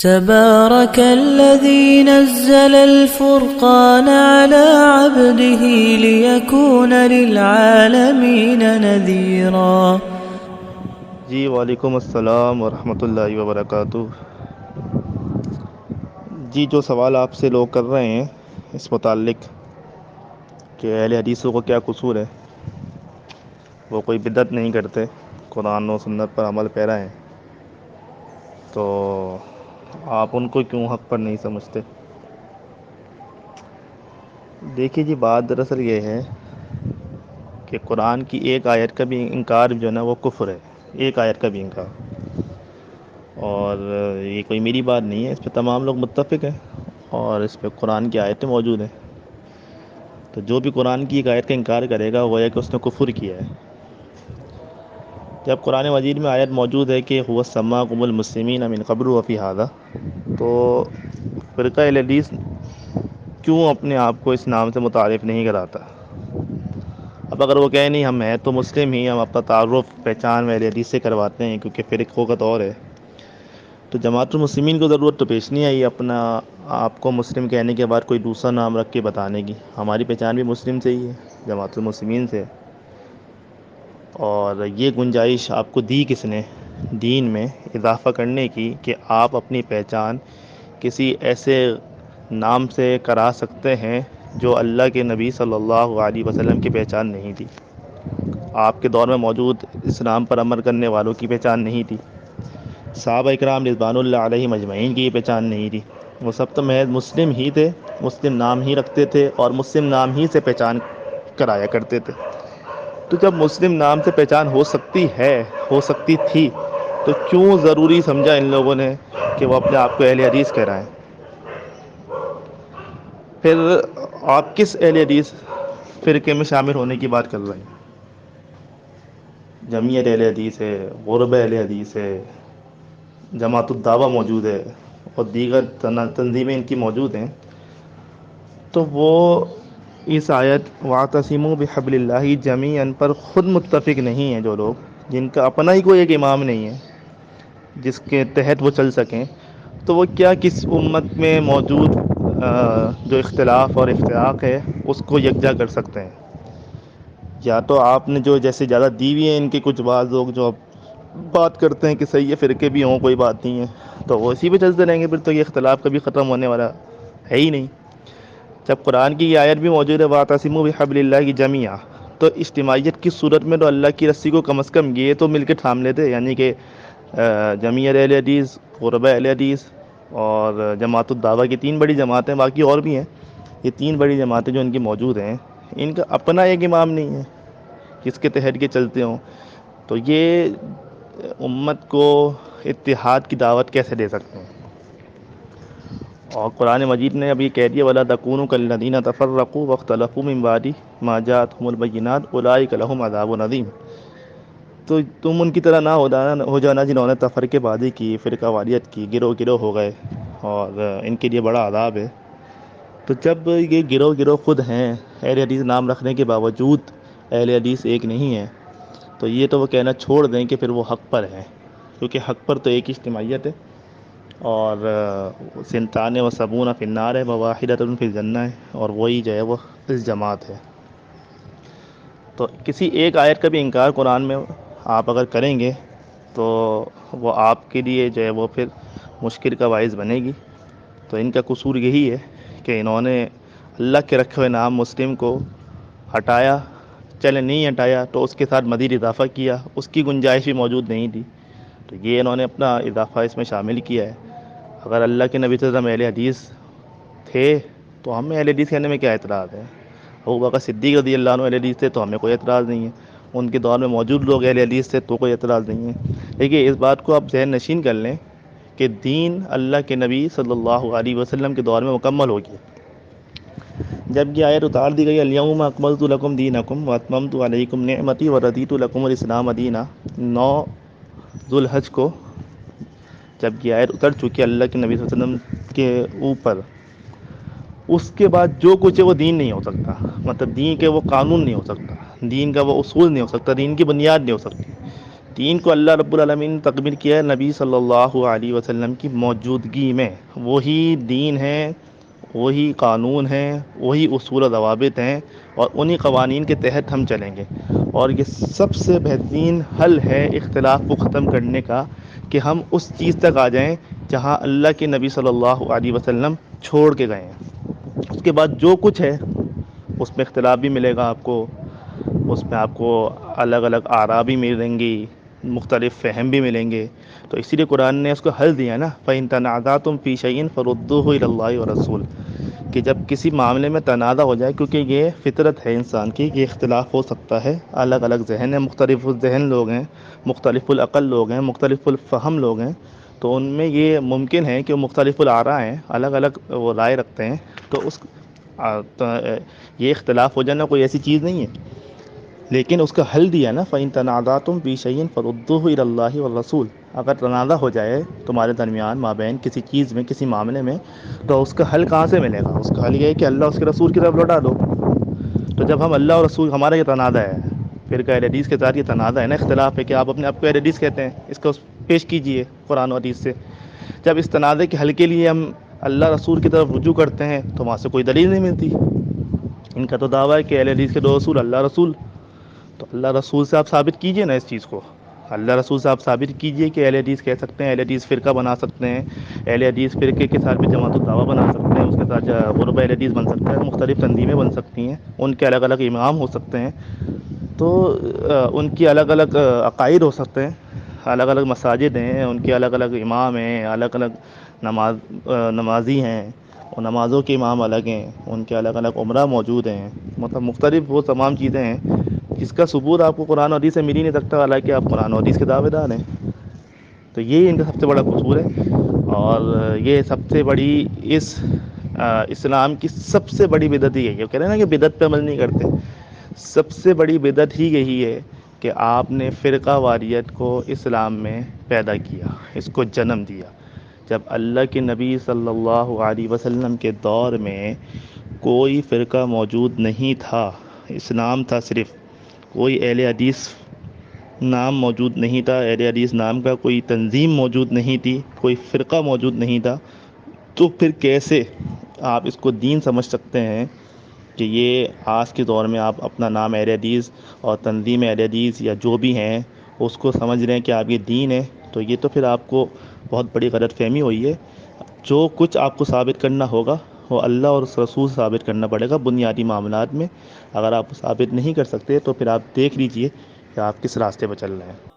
تبارك الذي نزل الفرقان على عبده ليكون للعالمين نذيرا۔ جی وعلیکم السلام ورحمۃ اللہ وبرکاتہ۔ جی جو سوال آپ سے لوگ کر رہے ہیں اس متعلق کہ اہل حدیثوں کو کیا قصور ہے، وہ کوئی بدعت نہیں کرتے، قرآن و سنت پر عمل پیرا ہیں، تو آپ ان کو کیوں حق پر نہیں سمجھتے؟ دیکھیے جی، بات دراصل یہ ہے کہ قرآن کی ایک آیت کا بھی انکار جو ہے نا وہ کفر ہے، ایک آیت کا بھی انکار۔ اور یہ کوئی میری بات نہیں ہے، اس پہ تمام لوگ متفق ہیں، اور اس پہ قرآن کی آیتیں موجود ہیں۔ تو جو بھی قرآن کی ایک آیت کا انکار کرے گا وہ ہے کہ اس نے کفر کیا ہے۔ جب قرآن مجید میں آیت موجود ہے کہ هو سماکم المسلمین من قبل وفی ھذا، تو فرقہ اہل حدیث کیوں اپنے آپ کو اس نام سے متعارف نہیں کراتا؟ اب اگر وہ کہیں نہیں ہم ہیں تو مسلم ہی، ہم اپنا تعارف پہچان اہل حدیث سے کرواتے ہیں کیونکہ فرقوں کا دور ہے، تو جماعت المسلمین کو ضرورت تو پیش نہیں آئی اپنا آپ کو مسلم کہنے کے بعد کوئی دوسرا نام رکھ کے بتانے کی۔ ہماری پہچان بھی مسلم سے ہی ہے، جماعت المسلمین سے۔ اور یہ گنجائش آپ کو دی کس نے دین میں اضافہ کرنے کی کہ آپ اپنی پہچان کسی ایسے نام سے کرا سکتے ہیں جو اللہ کے نبی صلی اللہ علیہ وسلم کی پہچان نہیں تھی، آپ کے دور میں موجود اسلام پر عمل کرنے والوں کی پہچان نہیں تھی، صحابہ اکرام رضوان اللہ علیہ مجمعین کی یہ پہچان نہیں تھی۔ وہ سب تو محض مسلم ہی تھے، مسلم نام ہی رکھتے تھے اور مسلم نام ہی سے پہچان کرایا کرتے تھے۔ تو جب مسلم نام سے پہچان ہو سکتی ہے، ہو سکتی تھی، تو کیوں ضروری سمجھا ان لوگوں نے کہ وہ اپنے آپ کو اہل حدیث کہرائیں؟ پھر آپ کس اہل حدیث فرقے میں شامل ہونے کی بات کر رہے ہیں؟ جمعیت اہل حدیث ہے، غربہ اہل حدیث ہے، جماعت الدعوہ موجود ہے اور دیگر تنظیمیں ان کی موجود ہیں، تو وہ اس آیت وَاعْتَصِمُوا بِحَبْلِ اللَّهِ جَمِيعًا پر خود متفق نہیں ہیں۔ جو لوگ جن کا اپنا ہی کوئی ایک امام نہیں ہے جس کے تحت وہ چل سکیں، تو وہ کیا کس امت میں موجود جو اختلاف اور افتراق ہے اس کو یکجا کر سکتے ہیں؟ یا تو آپ نے جو جیسے زیادہ دی ہوئی ہیں ان کے کچھ بعض لوگ جو بات کرتے ہیں کہ صحیح ہے فرقے بھی ہوں کوئی بات نہیں ہے، تو وہ اسی پہ چلتے رہیں گے، پھر تو یہ اختلاف کبھی ختم ہونے والا ہے ہی نہیں۔ جب قرآن کی یہ آیت بھی موجود ہے وَاعْتَصِمُوا بِحَبْلِ اللَّهِ جَمِيعًا، تو اجتماعیت کی صورت میں تو اللہ کی رسی کو کم از کم یہ تو مل کے تھام لیتے، یعنی کہ جمعیت اہل حدیث، غربہ اہل حدیث اور جماعت الدعوہ کی تین بڑی جماعتیں، باقی اور بھی ہیں، یہ تین بڑی جماعتیں جو ان کی موجود ہیں، ان کا اپنا ایک امام نہیں ہے جس کے تحت کے چلتے ہوں، تو یہ امت کو اتحاد کی دعوت کیسے دے سکتے ہیں؟ اور قرآن مجید نے ابھی کہہ دیا وَلَا تَكُونُوا كَالَّذِينَ تَفَرَّقُوا وَاخْتَلَفُوا مِن بَعْدِ مَا جَاءَتْهُمُ الْبَيِّنَاتُ أُولَٰئِكَ لَهُمْ عَذَابٌ عَظِيمٌ۔ تو تم ان کی طرح نہ ہو جانا جنہوں نے تفرقے بازی کی، فرقہ واریت کی، گروہ گروہ ہو گئے، اور ان کے لیے بڑا عذاب ہے۔ تو جب یہ گروہ گروہ خود ہیں، اہل حدیث نام رکھنے کے باوجود اہل حدیث ایک نہیں ہے، تو یہ تو وہ کہنا چھوڑ دیں کہ پھر وہ حق پر ہیں، کیونکہ حق پر تو ایک ہی اجتماعیت ہے، اور سنتان و سبون فی النار ہے، وواحدۃ فی الجنہ ہے، اور وہی جو ہے وہ اس جماعت ہے۔ تو کسی ایک آیت کا بھی انکار قرآن میں آپ اگر کریں گے تو وہ آپ کے لیے جو ہے وہ پھر مشکل کا باعث بنے گی۔ تو ان کا قصور یہی ہے کہ انہوں نے اللہ کے رکھے ہوئے نام مسلم کو ہٹایا، چلے نہیں ہٹایا تو اس کے ساتھ مزید اضافہ کیا، اس کی گنجائش بھی موجود نہیں تھی، تو یہ انہوں نے اپنا اضافہ اس میں شامل کیا ہے۔ اگر اللہ کے نبی صلی اللہ علیہ وسلم اہل حدیث تھے تو ہمیں اہل حدیث کہنے میں کیا اعتراض ہے؟ ابوبکر صدیق رضی اللہ عنہ اہل حدیث تھے تو ہمیں کوئی اعتراض نہیں ہے، ان کے دور میں موجود لوگ اہل حدیث تھے تو کوئی اعتراض نہیں ہے۔ دیکھیے اس بات کو آپ ذہن نشین کر لیں کہ دین اللہ کے نبی صلی اللہ علیہ وسلم کے دور میں مکمل ہو گیا۔ جب یہ آیت اتار دی گئی الیوم اکملت لکم دینکم واتممت علیکم نعمتی ورضیت لکم الاسلام دینا، 9 ذو الحج کو جب یہ آیت اتر چکی اللہ کے نبی صلی اللہ علیہ وسلم کے اوپر، اس کے بعد جو کچھ ہے وہ دین نہیں ہو سکتا، مطلب دین کے وہ قانون نہیں ہو سکتا، دین کا وہ اصول نہیں ہو سکتا، دین کی بنیاد نہیں ہو سکتی۔ دین کو اللہ رب العالمین نے تکمیل کیا ہے نبی صلی اللہ علیہ وسلم کی موجودگی میں. وہی دین ہے، وہی قانون ہیں، وہی اصول و ضوابط ہیں، اور انہی قوانین کے تحت ہم چلیں گے. اور یہ سب سے بہترین حل ہے اختلاف کو ختم کرنے کا، کہ ہم اس چیز تک آ جائیں جہاں اللہ کے نبی صلی اللہ علیہ وسلم چھوڑ کے گئے ہیں. اس کے بعد جو کچھ ہے اس میں اختلاف بھی ملے گا آپ کو، اس میں آپ کو الگ الگ آراء بھی ملیں گی، مختلف فہم بھی ملیں گے. تو اسی لیے قرآن نے اس کو حل دیا نا، فَإِن تَنَازَعْتُمْ فِي شَيْءٍ فَرُدُّوهُ إِلَى اللَّهِ وَالرَّسُولِ، کہ جب کسی معاملے میں تنازع ہو جائے، کیونکہ یہ فطرت ہے انسان کی، یہ اختلاف ہو سکتا ہے، الگ الگ ذہن ہے، مختلف الذہن لوگ ہیں، مختلف العقل لوگ ہیں، مختلف الفہم لوگ ہیں، تو ان میں یہ ممکن ہے کہ مختلف الآراء ہیں، الگ الگ وہ رائے رکھتے ہیں. تو اس یہ اختلاف ہو جانا کوئی ایسی چیز نہیں ہے، لیکن اس کا حل دیا نا، فَإِن تَنَازَعْتُمْ فِي شَيْءٍ فَرُدُّوهُ إِلَى اللَّهِ وَالرَّسُولِ. اگر تنازع ہو جائے تمہارے درمیان مابین کسی چیز میں، کسی معاملے میں، تو اس کا حل کہاں سے ملے گا؟ اس کا حل یہ ہے کہ اللہ اس کے رسول کی طرف لوٹا دو. تو جب ہم اللہ اور رسول، ہمارا یہ تنازع ہے، فرقہ اہل حدیث کے ساتھ یہ تنازع ہے نا، اختلاف ہے کہ آپ اپنے آپ کو اہل حدیث کہتے ہیں، اس کو پیش کیجئے قرآن و حدیث سے. جب اس تنازع کے حل کے لیے ہم اللہ رسول کی طرف رجوع کرتے ہیں تو وہاں سے کوئی دلیل نہیں ملتی. ان کا تو دعویٰ ہے کہ اہل حدیث کے دو رسول اللہ رسول. تو اللہ رسول سے آپ ثابت کیجئے نا اس چیز کو، اللہ رسول سے آپ ثابت کیجئے کہ اہل حدیث کہہ سکتے ہیں، اہل حدیث فرقہ بنا سکتے ہیں، اہل حدیث فرقے کے ساتھ بھی جماعت الدعوہ بنا سکتے ہیں، اس کے ساتھ غربۂ اہل حدیث بن سکتا ہے، مختلف تنظیمیں بن سکتی ہیں، ان کے الگ الگ امام ہو سکتے ہیں، تو ان کی الگ الگ عقائد ہو سکتے ہیں، الگ الگ مساجد ہیں، ان کے الگ الگ امام ہیں، الگ الگ نمازی ہیں، اور نمازوں کے امام الگ ہیں، ان کے الگ الگ عمرہ موجود ہیں، مطلب مختلف وہ تمام چیزیں ہیں جس کا ثبوت آپ کو قرآن و حدیث سے مل ہی نہیں سکتا، حالانکہ آپ قرآن و حدیث کے دعوے دار ہیں. تو یہی ان کا سب سے بڑا قصور ہے. اور یہ سب سے بڑی اس اسلام کی سب سے بڑی بدعت ہی یہی ہے. کہہ رہے ہیں نا کہ بدعت پہ عمل نہیں کرتے، سب سے بڑی بدعت ہی یہی ہے کہ آپ نے فرقہ واریت کو اسلام میں پیدا کیا، اس کو جنم دیا. جب اللہ کے نبی صلی اللہ علیہ وسلم کے دور میں کوئی فرقہ موجود نہیں تھا، اسلام تھا صرف، کوئی اہل حدیث نام موجود نہیں تھا، اہل حدیث نام کا کوئی تنظیم موجود نہیں تھی، کوئی فرقہ موجود نہیں تھا، تو پھر کیسے آپ اس کو دین سمجھ سکتے ہیں کہ یہ آج کے دور میں آپ اپنا نام اہل حدیث اور تنظیم اہل حدیث یا جو بھی ہیں اس کو سمجھ رہے ہیں کہ آپ یہ دین ہے؟ تو یہ تو پھر آپ کو بہت بڑی غلط فہمی ہوئی ہے. جو کچھ آپ کو ثابت کرنا ہوگا وہ اللہ اور اس رسول سے ثابت کرنا پڑے گا بنیادی معاملات میں. اگر آپ ثابت نہیں کر سکتے تو پھر آپ دیکھ لیجئے کہ آپ کس راستے پر چل رہے ہیں.